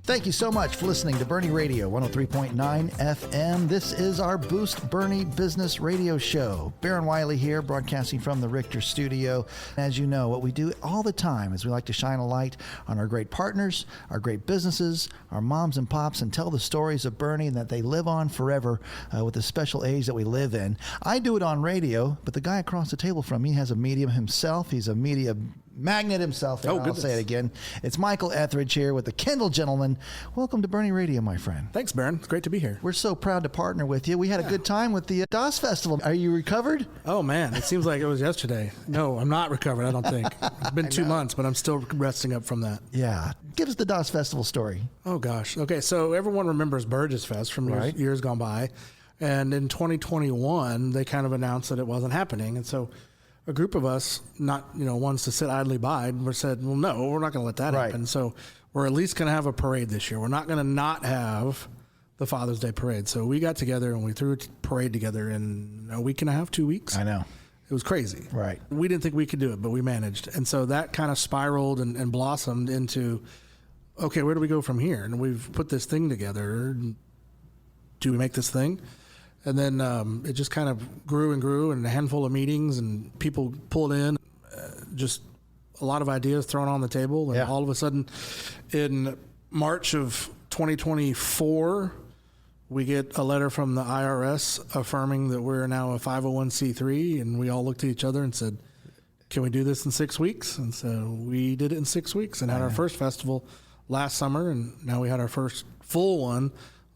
Thank you so much for listening to Boerne Radio 103.9 FM. This is our Boost Boerne Business Radio Show. Baron Wiley here, broadcasting from the Richter studio. As you know, what we do all the time is we like to shine a light on our great partners, our great businesses, our moms and pops, and tell the stories of Boerne and that they live on forever with the special age that we live in. I do it on radio, but the guy across the table from me has a medium himself. He's a media magnet himself. I'll say it again. It's Michael Ethridge here with the Kendall Gentleman. Welcome to Boerne Radio, my friend. Thanks, Baron. It's great to be here. We're so proud to partner with you. We had a good time with the DOS Festival. Are you recovered? Oh, man. It seems like it was yesterday. No, I'm not recovered, I don't think. It's been 2 months, but I'm still resting up from that. Yeah. Give us the DOS Festival story. Oh, gosh. Okay, so everyone remembers Burgess Fest from years gone by. And in 2021, they kind of announced that it wasn't happening. And so a group of us, not ones to sit idly by, we said, well, no, we're not going to let that happen. So we're at least going to have a parade this year. We're not going to not have the Father's Day parade. So we got together and we threw a parade together in a week and a half, 2 weeks. I know. It was crazy. Right. We didn't think we could do it, but we managed. And so that kind of spiraled and blossomed into, okay, where do we go from here? And we've put this thing together. Do we make this thing? And then it just kind of grew and grew, and a handful of meetings, and people pulled in, just a lot of ideas thrown on the table. And all of a sudden, in March of 2024, we get a letter from the IRS affirming that we're now a 501c3, and we all looked at each other and said, can we do this in 6 weeks? And so we did it in 6 weeks and had our first festival last summer, and now we had our first full one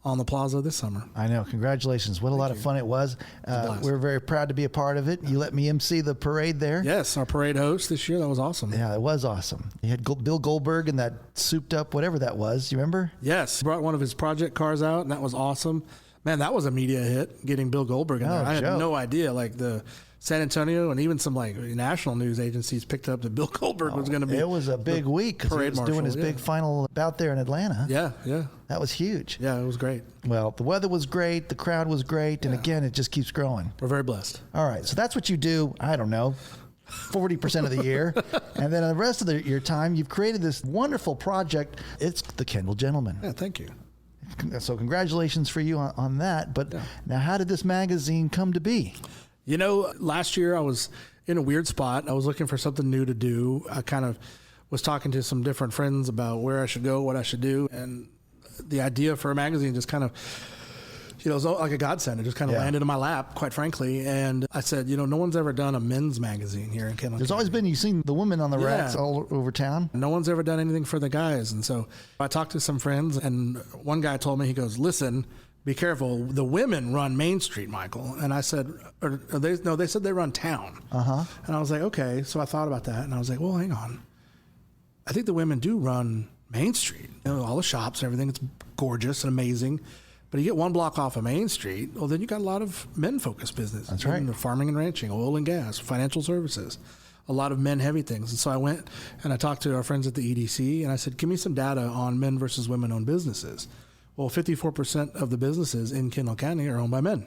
on the plaza this summer. I know. Congratulations. What a lot of fun it was. We're very proud to be a part of it. You let me MC the parade there. Yes, our parade host this year. That was awesome. Yeah, it was awesome. You had Bill Goldberg and that souped up whatever that was. You remember? Yes. He brought one of his project cars out, and that was awesome. Man, that was a media hit, getting Bill Goldberg in there. I had no idea. Like the San Antonio and even some like national news agencies picked up that Bill Goldberg was going to be. It was a big week because he was doing his big final bout there in Atlanta. Yeah. That was huge. Yeah, it was great. Well, the weather was great. The crowd was great. And again, it just keeps growing. We're very blessed. All right. So that's what you do, I don't know, 40% of the year. And then the rest of your time, you've created this wonderful project. It's the Kendall Gentleman. Yeah, thank you. So congratulations for you on that. But now how did this magazine come to be? Last year I was in a weird spot. I was looking for something new to do. I kind of was talking to some different friends about where I should go, what I should do. And the idea for a magazine just kind of, it was like a godsend. It just kind of landed in my lap, quite frankly. And I said, no one's ever done a men's magazine here in Kendall. There's always been, you've seen the women on the racks all over town. No one's ever done anything for the guys. And so I talked to some friends, and one guy told me, he goes, listen, be careful. The women run Main Street, Michael. And I said, they said they run town. And I was like, okay. So I thought about that, and I was like, well, hang on. I think the women do run Main Street. All the shops and everything. It's gorgeous and amazing. But you get one block off of Main Street, well, then you got a lot of men-focused business. That's right. Farming and ranching, oil and gas, financial services, a lot of men-heavy things. And so I went and I talked to our friends at the EDC, and I said, give me some data on men versus women-owned businesses. Well, 54% of the businesses in Kendall County are owned by men.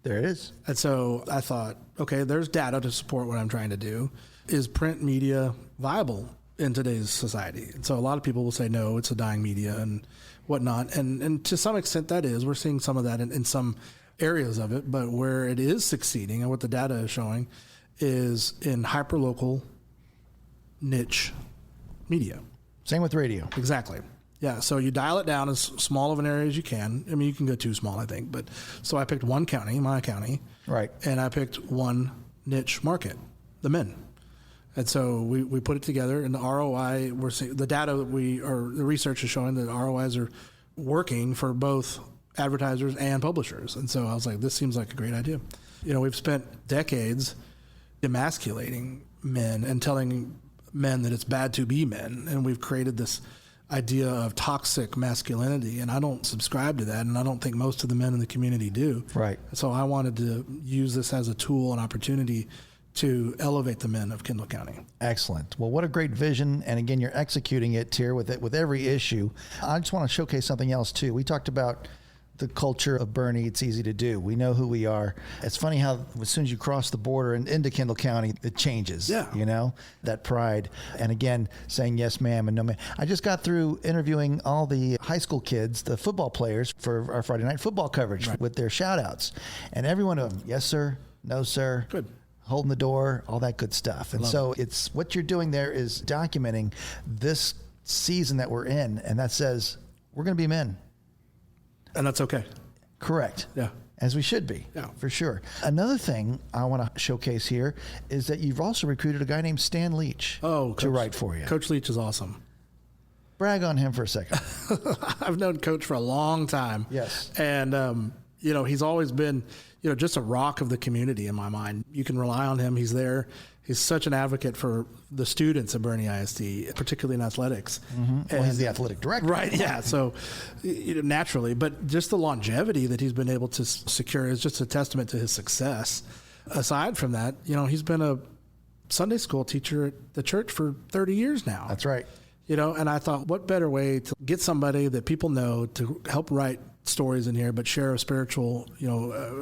There it is. And so I thought, okay, there's data to support what I'm trying to do. Is print media viable in today's society? And so a lot of people will say, no, it's a dying media and whatnot. And to some extent that is. We're seeing some of that in some areas of it. But where it is succeeding and what the data is showing is in hyperlocal niche media. Same with radio. Exactly. Yeah, so you dial it down as small of an area as you can. I mean, you can go too small, I think. But so I picked one county, my county. Right. And I picked one niche market, the men. And so we put it together, and the ROI, we're seeing the data that the research is showing that ROIs are working for both advertisers and publishers. And so I was like, this seems like a great idea. We've spent decades emasculating men and telling men that it's bad to be men. And we've created this idea of toxic masculinity, and I don't subscribe to that, and I don't think most of the men in the community do. Right. So I wanted to use this as a tool and opportunity to elevate the men of Kendall County. Excellent. Well, what a great vision. And again, you're executing it here with every issue. I just want to showcase something else too. We talked about the culture of Boerne, it's easy to do. We know who we are. It's funny how as soon as you cross the border and into Kendall County, it changes. Yeah. You know, that pride. And again, saying yes, ma'am, and no, ma'am. I just got through interviewing all the high school kids, the football players, for our Friday night football coverage with their shout outs. And every one of them, yes, sir, no, sir. Good. Holding the door, all that good stuff. And so it's what you're doing there is documenting this season that we're in. And that says, we're going to be men. And that's okay. Correct. Yeah. As we should be. Yeah. For sure. Another thing I want to showcase here is that you've also recruited a guy named Stan Leach to write for you. Coach Leach is awesome. Brag on him for a second. I've known Coach for a long time. Yes. And, he's always been, just a rock of the community in my mind. You can rely on him. He's there. He's such an advocate for the students at Boerne ISD, particularly in athletics. Mm-hmm. Well, he's the athletic director. Right, yeah. So naturally, but just the longevity that he's been able to secure is just a testament to his success. Aside from that, he's been a Sunday school teacher at the church for 30 years now. That's right. And I thought, what better way to get somebody that people know to help write stories in here, but share a spiritual,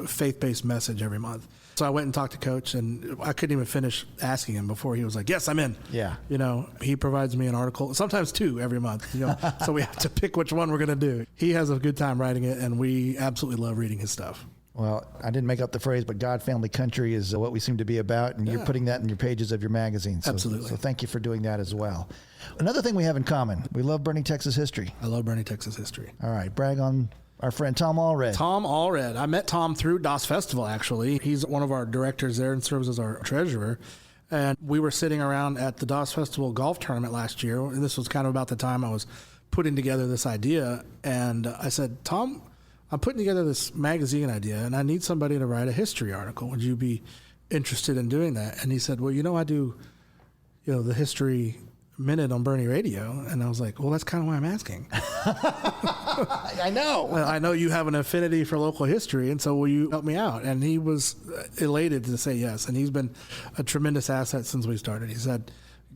faith-based message every month. So I went and talked to Coach, and I couldn't even finish asking him before he was like, yes, I'm in. Yeah. He provides me an article, sometimes 2 every month, so we have to pick which one we're going to do. He has a good time writing it, and we absolutely love reading his stuff. Well, I didn't make up the phrase, but God, family, country is what we seem to be about, and you're putting that in your pages of your magazine. So, absolutely. So thank you for doing that as well. Another thing we have in common, we love Boerne, Texas history. I love Boerne, Texas history. All right, brag on our friend Tom Allred. Tom Allred. I met Tom through DOS Festival, actually. He's one of our directors there and serves as our treasurer. And we were sitting around at the DOS Festival golf tournament last year. And this was kind of about the time I was putting together this idea. And I said, Tom, I'm putting together this magazine idea, and I need somebody to write a history article. Would you be interested in doing that? And he said, well, I do, the History Minute on Boerne Radio. And I was like, well, that's kind of why I'm asking. I know. I know you have an affinity for local history, and so will you help me out? And he was elated to say yes. And he's been a tremendous asset since we started. He's had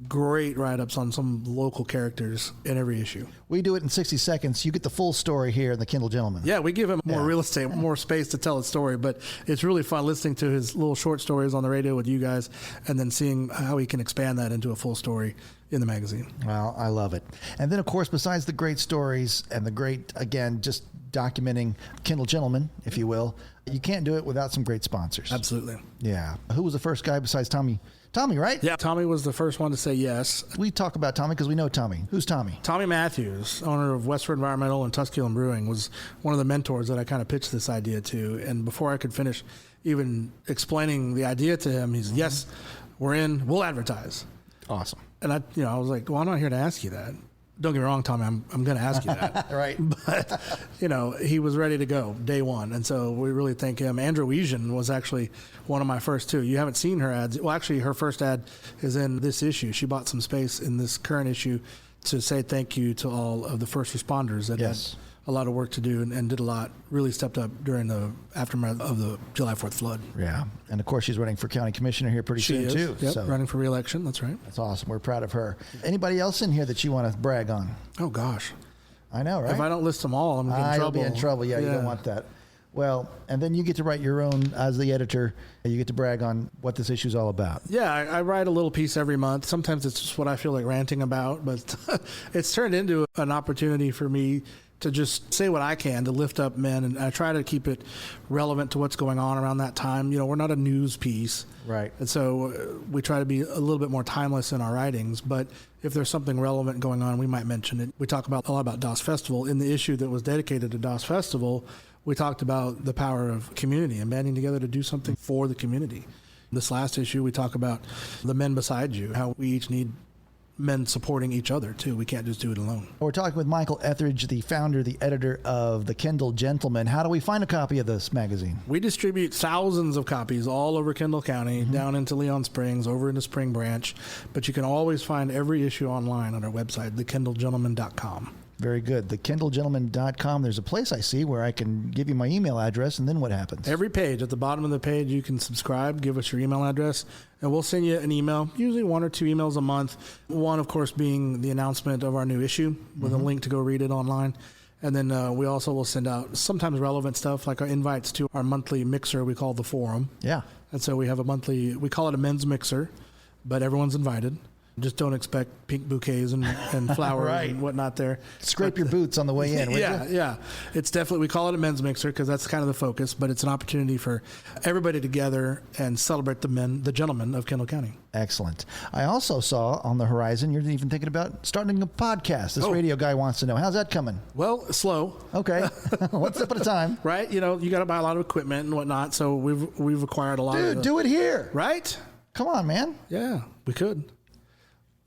great write-ups on some local characters in every issue. We do it in 60 seconds. You get the full story here in the Kendall Gentleman. Yeah, we give him more real estate, more space to tell his story, but it's really fun listening to his little short stories on the radio with you guys and then seeing how he can expand that into a full story in the magazine. Well, I love it. And then, of course, besides the great stories and the great, again, just documenting Kendall Gentleman, if you will, you can't do it without some great sponsors. Absolutely. Yeah. Who was the first guy besides Tommy? Tommy, right? Yeah, Tommy was the first one to say yes. We talk about Tommy because we know Tommy. Who's Tommy? Tommy Matthews, owner of Westford Environmental and Tusculum Brewing, was one of the mentors that I kind of pitched this idea to. And before I could finish even explaining the idea to him, he said, yes, we're in, we'll advertise. Awesome. And I was like, well, I'm not here to ask you that. Don't get me wrong, Tommy, I'm going to ask you that. Right. But, he was ready to go day one. And so we really thank him. Andrew Weesian was actually one of my first 2. You haven't seen her ads. Well, actually, her first ad is in this issue. She bought some space in this current issue to say thank you to all of the first responders that had a lot of work to do and did a lot, really stepped up during the aftermath of the July 4th flood. Yeah. And, of course, she's running for county commissioner here pretty soon, too. Yep, so running for re-election. That's right. That's awesome. We're proud of her. Anybody else in here that you want to brag on? Oh, gosh. I know, right? If I don't list them all, I'm going to get in trouble. You'll be in trouble. Yeah, you don't want that. Well, and then you get to write your own, as the editor, you get to brag on what this issue is all about. Yeah, I write a little piece every month. Sometimes it's just what I feel like ranting about, but it's turned into an opportunity for me to just say what I can to lift up men, and I try to keep it relevant to what's going on around that time. We're not a news piece. Right. And so we try to be a little bit more timeless in our writings, but if there's something relevant going on, we might mention it. We talk a lot about DOS Festival. In the issue that was dedicated to DOS Festival, we talked about the power of community and banding together to do something for the community. This last issue, we talk about the men beside you, how we each need men supporting each other, too. We can't just do it alone. We're talking with Michael Ethridge, the founder, the editor of the Kendall Gentleman. How do we find a copy of this magazine? We distribute thousands of copies all over Kendall County, down into Leon Springs, over into Spring Branch. But you can always find every issue online on our website, thekendallgentleman.com. Very good. Thekendallgentleman.com. There's a place I see where I can give you my email address, and then what happens? Every page, at the bottom of the page, you can subscribe, give us your email address, and we'll send you an email, usually 1 or 2 emails a month. One, of course, being the announcement of our new issue with a link to go read it online. And then we also will send out sometimes relevant stuff like our invites to our monthly mixer we call the Forum. Yeah. And so we have we call it a men's mixer, but everyone's invited. Just don't expect pink bouquets and flowers Right. and whatnot there. Scrape your boots on the way in. Yeah. It's definitely, we call it a men's mixer because that's kind of the focus, but it's an opportunity for everybody to gather and celebrate the gentlemen of Kendall County. Excellent. I also saw on the horizon, you're even thinking about starting a podcast. This radio guy wants to know. How's that coming? Well, slow. Okay. One step at a time. Right? You got to buy a lot of equipment and whatnot, so we've acquired a lot of Dude, do it here. Right? Come on, man. Yeah, we could.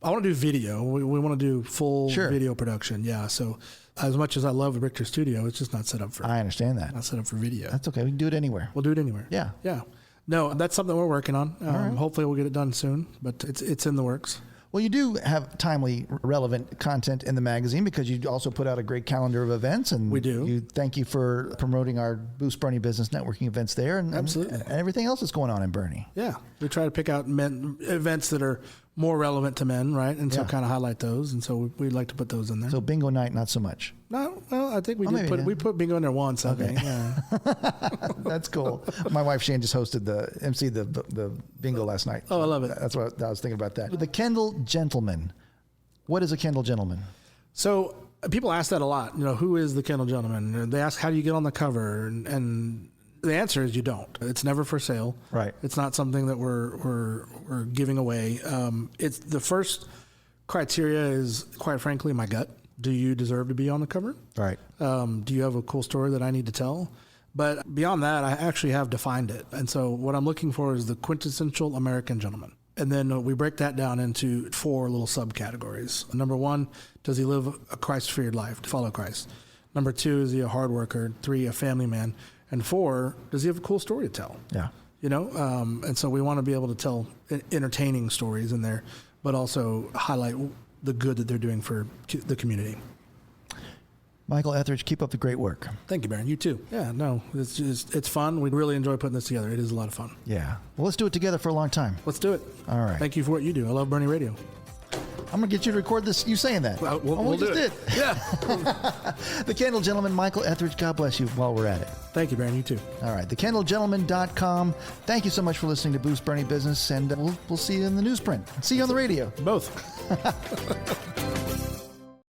I want to do video. We want to do full video production. Yeah. So as much as I love Richter Studio, it's just not set up for. I understand that. Not set up for video. That's okay. We can do it anywhere. We'll do it anywhere. Yeah. Yeah. No, that's something we're working on. right. Hopefully we'll get it done soon, but it's in the works. Well, you do have timely, relevant content in the magazine because you also put out a great calendar of events. And we do. Thank you for promoting our Boost Bernie Business Networking events there and everything else that's going on in Bernie. Yeah. We try to pick out events that are more relevant to men, right? And so kind of highlight those. And so we'd like to put those in there. So bingo night, not so much. No, well, I think we put bingo in there once. Okay. Yeah. That's cool. My wife Shane just hosted the bingo last night. Oh, I love it. That's what I was thinking about that. The Kendall Gentleman. What is a Kendall Gentleman? So people ask that a lot. Who is the Kendall Gentleman? They ask, how do you get on the cover? And the answer is you don't. It's never for sale. Right. It's not something that we're giving away. It's the first criteria is, quite frankly, my gut. Do you deserve to be on the cover? Right. Do you have a cool story that I need to tell? But beyond that, I actually have defined it. And so what I'm looking for is the quintessential American gentleman. And then we break that down into 4 little subcategories. Number 1, does he live a Christ-feared life, to follow Christ? Number 2, is he a hard worker? 3, a family man? And 4, does he have a cool story to tell? Yeah. And so we want to be able to tell entertaining stories in there, but also highlight the good that they're doing for the community. Michael Ethridge, keep up the great work. Thank you, Baron. You too. Yeah, no, it's fun. We really enjoy putting this together. It is a lot of fun. Yeah. Well, let's do it together for a long time. Let's do it. All right. Thank you for what you do. I love Boerne Radio. I'm going to get you to record this, you saying that. We'll do it. Yeah. The Kendall Gentleman, Michael Ethridge, God bless you while we're at it. Thank you, Baron. You too. All right. TheKendallGentleman.com. Thank you so much for listening to Boost Bernie Business, and we'll see you in the newsprint. See you on the radio. Both.